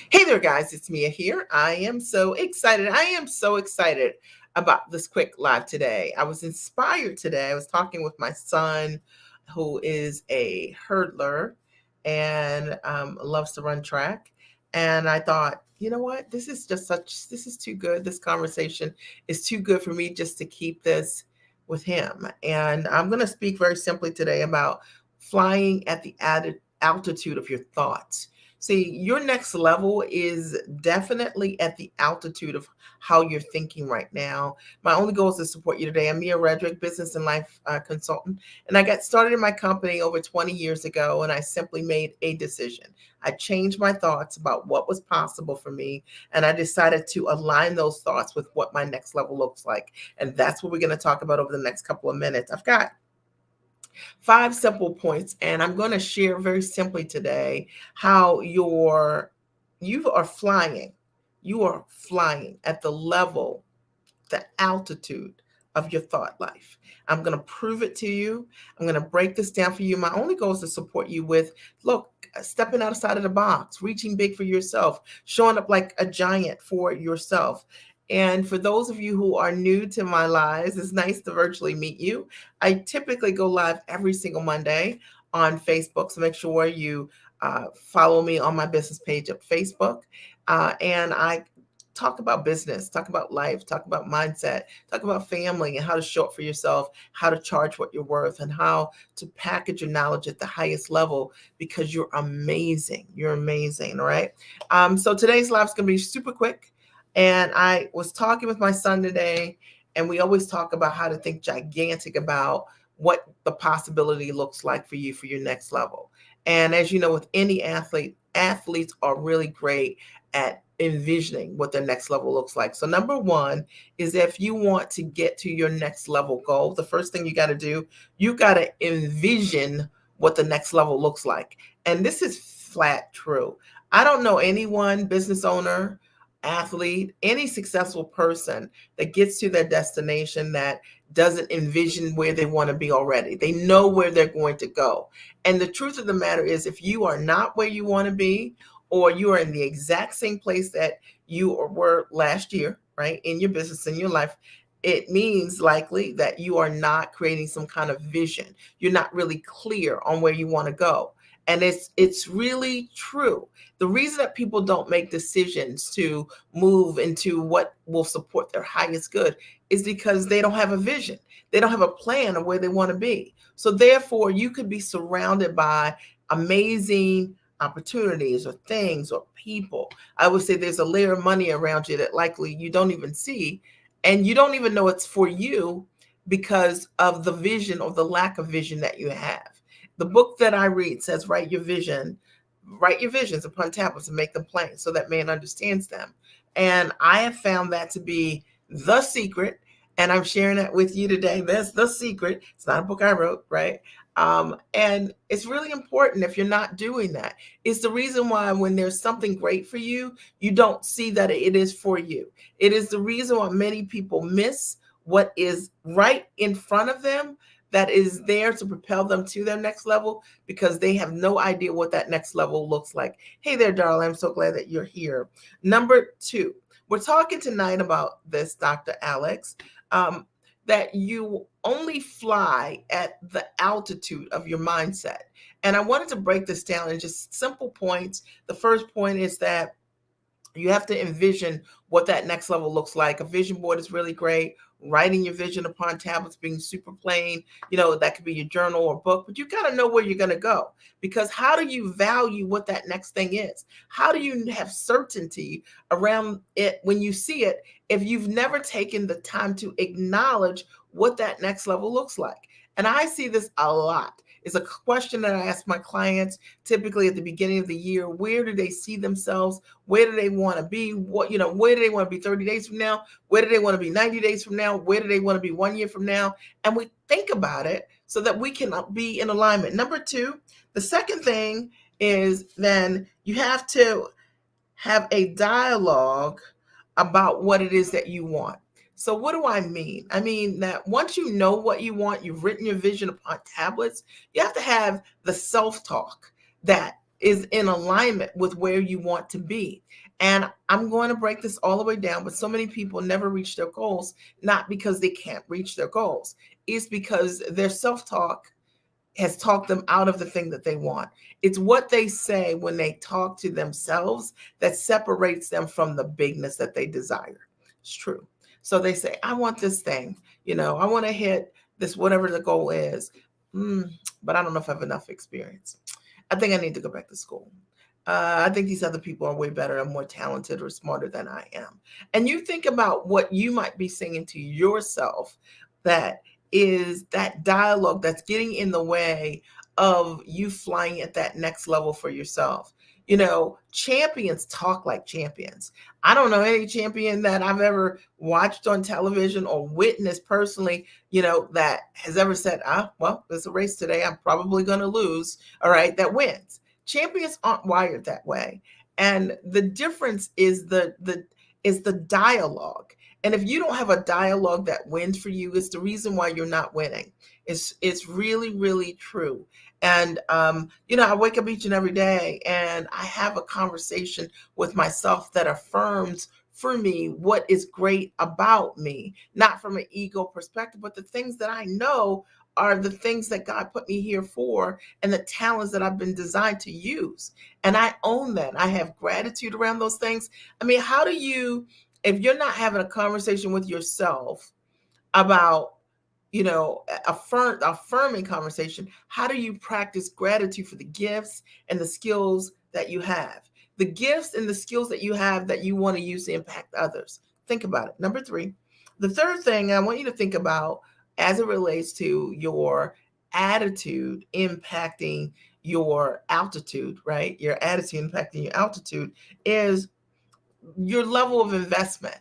Hey there, guys. It's Mia here. I am so excited. I am so excited about this quick live today. I was inspired today. I was talking with my son, who is a hurdler and loves to run track. And I thought, you know what? This is too good. This conversation is too good for me just to keep this with him. And I'm going to speak very simply today about flying at the added altitude of your thoughts. See, your next level is definitely at the altitude of how you're thinking right now. My only goal is to support you today. I'm Mia Redrick, business and life consultant, and I got started in my company over 20 years ago, and I simply made a decision. I changed my thoughts about what was possible for me, and I decided to align those thoughts with what my next level looks like. And that's what we're going to talk about over the next couple of minutes. I've got five simple points, and I'm going to share very simply today how you are flying. You are flying at the level, the altitude of your thought life. I'm going to prove it to you. I'm going to break this down for you. My only goal is to support you with, look, stepping outside of the box, reaching big for yourself, showing up like a giant for yourself. And for those of you who are new to my lives, it's nice to virtually meet you. I typically go live every single Monday on Facebook, so make sure you follow me on my business page at Facebook. And I talk about business, talk about life, talk about mindset, talk about family and how to show up for yourself, how to charge what you're worth, and how to package your knowledge at the highest level because you're amazing. You're amazing. All right. So today's live is going to be super quick. And I was talking with my son today, and we always talk about how to think gigantic about what the possibility looks like for you for your next level. And as you know, with any athlete, athletes are really great at envisioning what their next level looks like. So number one is if you want to get to your next level goal, the first thing you got to do, you got to envision what the next level looks like. And this is flat true. I don't know anyone, business owner, athlete, any successful person that gets to their destination that doesn't envision where they want to be already. They know where they're going to go. And the truth of the matter is, if you are not where you want to be, or you are in the exact same place that you were last year, right, in your business, in your life, it means likely that you are not creating some kind of vision. You're not really clear on where you want to go. And it's really true. The reason that people don't make decisions to move into what will support their highest good is because they don't have a vision. They don't have a plan of where they want to be. So therefore, you could be surrounded by amazing opportunities or things or people. I would say there's a layer of money around you that likely you don't even see, and you don't even know it's for you because of the vision or the lack of vision that you have. The book that I read says, write your visions upon tablets and make them plain so that man understands them. And I have found that to be the secret. And I'm sharing that with you today. That's the secret. It's not a book I wrote, right? And it's really important if you're not doing that. It's the reason why when there's something great for you, you don't see that it is for you. It is the reason why many people miss what is right in front of them that is there to propel them to their next level because they have no idea what that next level looks like. Hey there, darling. I'm so glad that you're here. Number two, we're talking tonight about this, Dr. Alex, that you only fly at the altitude of your mindset. And I wanted to break this down in just simple points. The first point is that you have to envision what that next level looks like. A vision board is really great. Writing your vision upon tablets, being super plain, that could be your journal or book, but you got to know where you're going to go, because how do you value what that next thing is? How do you have certainty around it when you see it if you've never taken the time to acknowledge what that next level looks like? And I see this a lot. It's a question that I ask my clients typically at the beginning of the year. Where do they see themselves? Where do they want to be? Where do they want to be 30 days from now? Where do they want to be 90 days from now? Where do they want to be 1 year from now? And we think about it so that we can be in alignment. Number two, the second thing is then you have to have a dialogue about what it is that you want. So what do I mean? I mean that once you know what you want, you've written your vision upon tablets, you have to have the self-talk that is in alignment with where you want to be. And I'm going to break this all the way down, but so many people never reach their goals, not because they can't reach their goals. It's because their self-talk has talked them out of the thing that they want. It's what they say when they talk to themselves that separates them from the bigness that they desire. It's true. So they say, I want this thing, I want to hit this, whatever the goal is. But I don't know if I have enough experience. I think I need to go back to school. I think these other people are way better and more talented or smarter than I am. And you think about what you might be saying to yourself that is that dialogue that's getting in the way of you flying at that next level for yourself. Champions talk like champions. I don't know any champion that I've ever watched on television or witnessed personally, that has ever said, well, there's a race today, I'm probably going to lose. All right, that wins. Champions aren't wired that way. And the difference is the dialogue. And if you don't have a dialogue that wins for you, it's the reason why you're not winning. It's really, really true. And I wake up each and every day and I have a conversation with myself that affirms for me what is great about me, not from an ego perspective, but the things that I know are the things that God put me here for and the talents that I've been designed to use. And I own that. I have gratitude around those things. I mean, how do you, if you're not having a conversation with yourself about, affirming conversation, how do you practice gratitude for the gifts and the skills that you have? The gifts and the skills that you have that you want to use to impact others. Think about it. Number 3, the third thing I want you to think about as it relates to your attitude impacting your altitude, right? Your attitude impacting your altitude is your level of investment.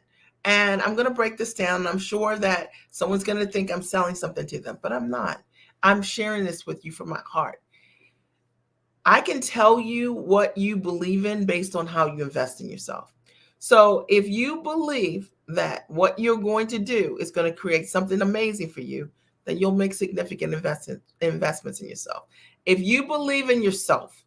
And I'm going to break this down. And I'm sure that someone's going to think I'm selling something to them, but I'm not. I'm sharing this with you from my heart. I can tell you what you believe in based on how you invest in yourself. So if you believe that what you're going to do is going to create something amazing for you, then you'll make significant investments in yourself. If you believe in yourself,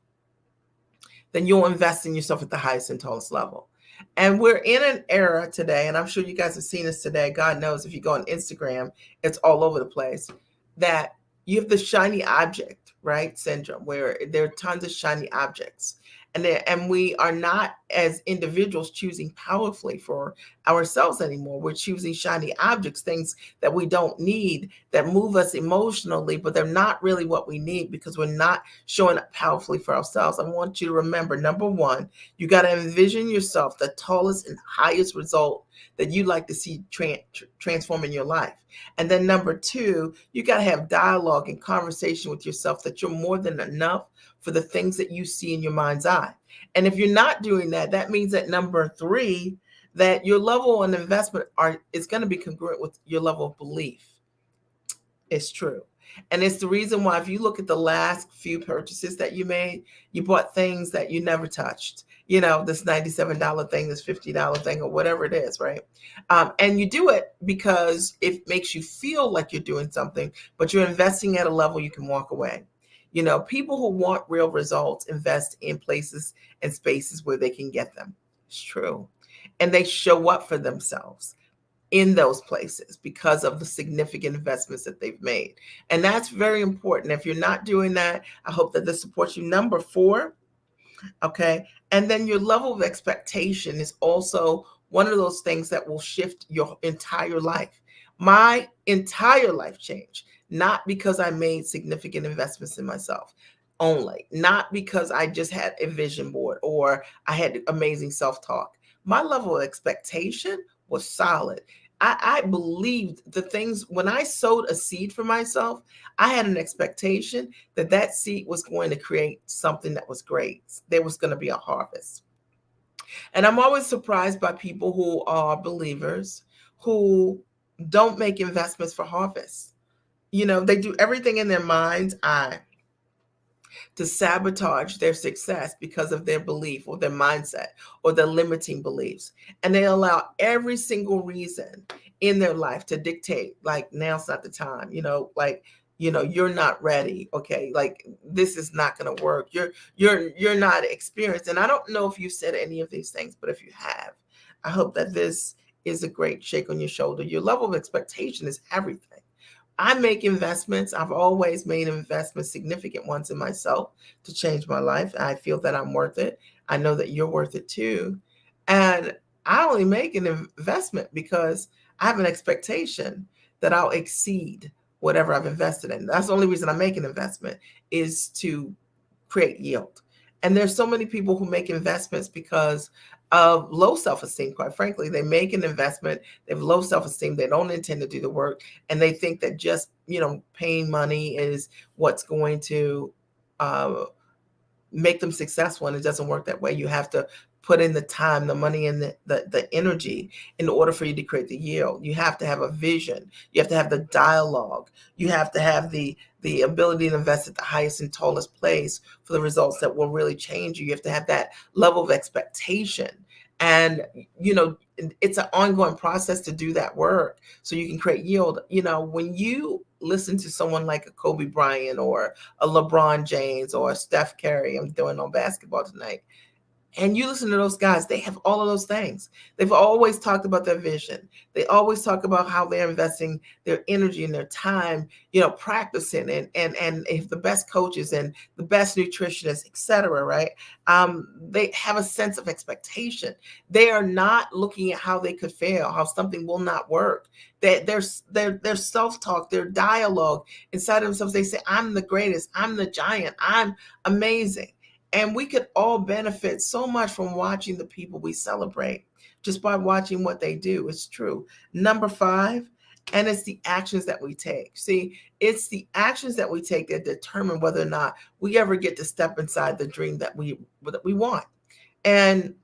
then you'll invest in yourself at the highest and tallest level. And we're in an era today, and I'm sure you guys have seen this today. God knows if you go on Instagram, it's all over the place, that you have the shiny object, right, syndrome, where there are tons of shiny objects. And we are not, as individuals, choosing powerfully for ourselves anymore. We're choosing shiny objects, things that we don't need, that move us emotionally, but they're not really what we need because we're not showing up powerfully for ourselves. I want you to remember, number 1, you got to envision yourself the tallest and highest result that you'd like to see transform in your life. And then number 2, you got to have dialogue and conversation with yourself that you're more than enough for the things that you see in your mind's eye. And if you're not doing that, that means that number 3, that your level of investment is going to be congruent with your level of belief. It's true. And it's the reason why, if you look at the last few purchases that you made, you bought things that you never touched. This $97 thing, this $50 thing, or whatever it is, right? And you do it because it makes you feel like you're doing something, but you're investing at a level you can walk away. People who want real results invest in places and spaces where they can get them. It's true. And they show up for themselves in those places because of the significant investments that they've made. And that's very important. If you're not doing that, I hope that this supports you. Number 4, okay? And then your level of expectation is also one of those things that will shift your entire life. My entire life changed, not because I made significant investments in myself only, not because I just had a vision board or I had amazing self-talk. My level of expectation was solid. I believed the things, when I sowed a seed for myself, I had an expectation that that seed was going to create something that was great. There was going to be a harvest. And I'm always surprised by people who are believers who don't make investments for harvest. They do everything in their mind's eye to sabotage their success because of their belief or their mindset or their limiting beliefs. And they allow every single reason in their life to dictate, like, now's not the time, like you're not ready. Okay, like this is not going to work. You're not experienced. And I don't know if you said any of these things, but if you have, I hope that this is a great shake on your shoulder. Your level of expectation is everything. I make investments. I've always made investments, significant ones in myself to change my life. I feel that I'm worth it. I know that you're worth it too. And I only make an investment because I have an expectation that I'll exceed whatever I've invested in. That's the only reason I make an investment, is to create yield. And there's so many people who make investments because of low self-esteem. Quite frankly, they make an investment, they have low self-esteem, they don't intend to do the work, and they think that just paying money is what's going to uh, make them successful, and it doesn't work that way. You have to put in the time, the money, and the energy in order for you to create the yield. You have to have a vision. You have to have the dialogue. You have to have the ability to invest at the highest and tallest place for the results that will really change you. You have to have that level of expectation. And it's an ongoing process to do that work so you can create yield. When you listen to someone like a Kobe Bryant or a LeBron James or a Steph Curry, I'm doing on basketball tonight, and you listen to those guys, they have all of those things. They've always talked about their vision. They always talk about how they're investing their energy and their time, practicing, and if the best coaches and the best nutritionists, et cetera, right? They have a sense of expectation. They are not looking at how they could fail, how something will not work. Their self-talk, their dialogue inside themselves, they say, I'm the greatest, I'm the giant, I'm amazing. And we could all benefit so much from watching the people we celebrate just by watching what they do. It's true. Number 5, and it's the actions that we take. See, it's the actions that we take that determine whether or not we ever get to step inside the dream that we want. And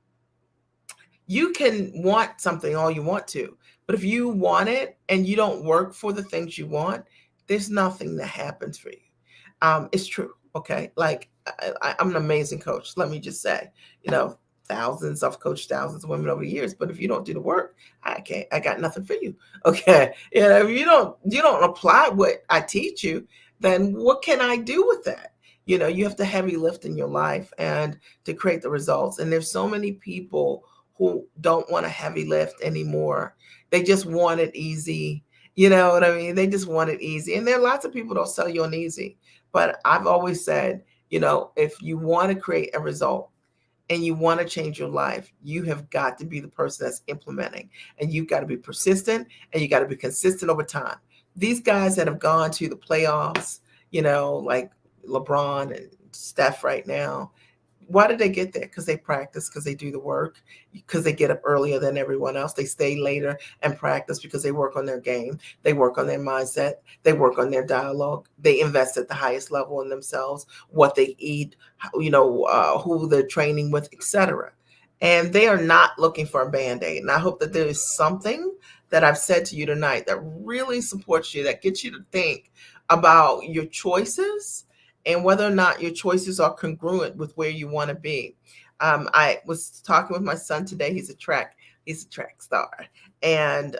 you can want something all you want to, but if you want it and you don't work for the things you want, there's nothing that happens for you. It's true. Okay. Like I'm an amazing coach. Let me just say, I've coached thousands of women over the years, but if you don't do the work, I got nothing for you. Okay. If you don't apply what I teach you, then what can I do with that? You have to heavy lift in your life and to create the results. And there's so many people who don't want a heavy lift anymore. They just want it easy. You know what I mean? They just want it easy. And there are lots of people that'll sell you on easy. But I've always said, if you want to create a result and you want to change your life, you have got to be the person that's implementing. And you've got to be persistent and you got to be consistent over time. These guys that have gone to the playoffs, like LeBron and Steph right now, why did they get there? Because they practice, because they do the work, because they get up earlier than everyone else. They stay later and practice because they work on their game. They work on their mindset. They work on their dialogue. They invest at the highest level in themselves, what they eat, who they're training with, etc. And they are not looking for a Band-Aid. And I hope that there is something that I've said to you tonight that really supports you, that gets you to think about your choices and whether or not your choices are congruent with where you want to be. I was talking with my son today. He's a track star, and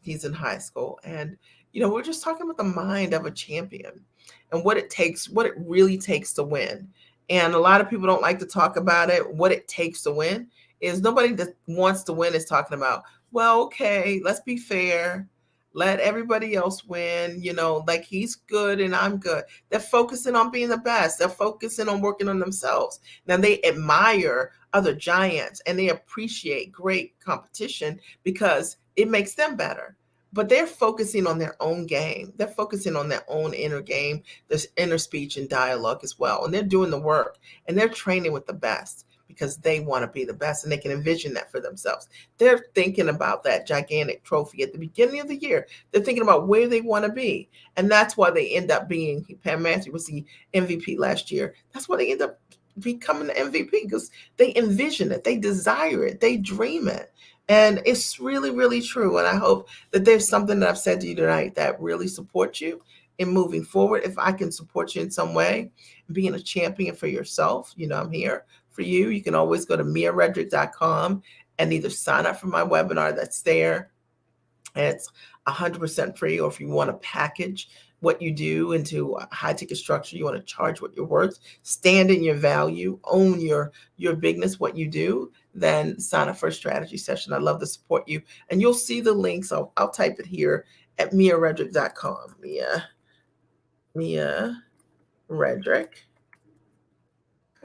he's in high school. And we're just talking about the mind of a champion and what it really takes to win. And a lot of people don't like to talk about it. What it takes to win is nobody that wants to win is talking about, well, okay, let's be fair. Let everybody else win, like he's good and I'm good. They're focusing on being the best. They're focusing on working on themselves. Now they admire other giants and they appreciate great competition because it makes them better. But they're focusing on their own game. They're focusing on their own inner game, this inner speech and dialogue as well. And they're doing the work and they're training with the best because they want to be the best and they can envision that for themselves. They're thinking about that gigantic trophy at the beginning of the year. They're thinking about where they want to be. And that's why they end up being, Pam Matthews was the MVP last year. That's why they end up becoming the MVP because they envision it, they desire it, they dream it. And it's really, really true. And I hope that there's something that I've said to you tonight that really supports you in moving forward. If I can support you in some way, being a champion for yourself, I'm here for you. You can always go to miaredrick.com and either sign up for my webinar that's there, and it's 100% free, or if you want a package, what you do into a high ticket structure. You want to charge what you're worth, stand in your value, own your bigness, what you do, then sign up for a strategy session. I'd love to support you. And you'll see the links. I'll type it here at miaredrick.com. Mia Redrick.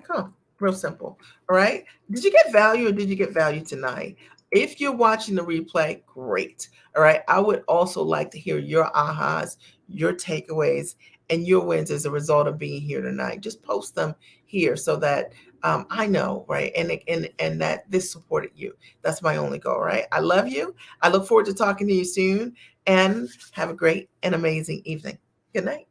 Come, real simple. All right. Did you get value or did you get value tonight? If you're watching the replay, great. All right. I would also like to hear your ahas, your takeaways, and your wins as a result of being here tonight. Just post them here so that I know, right? And that this supported you. That's my only goal, right? I love you. I look forward to talking to you soon, and have a great and amazing evening. Good night.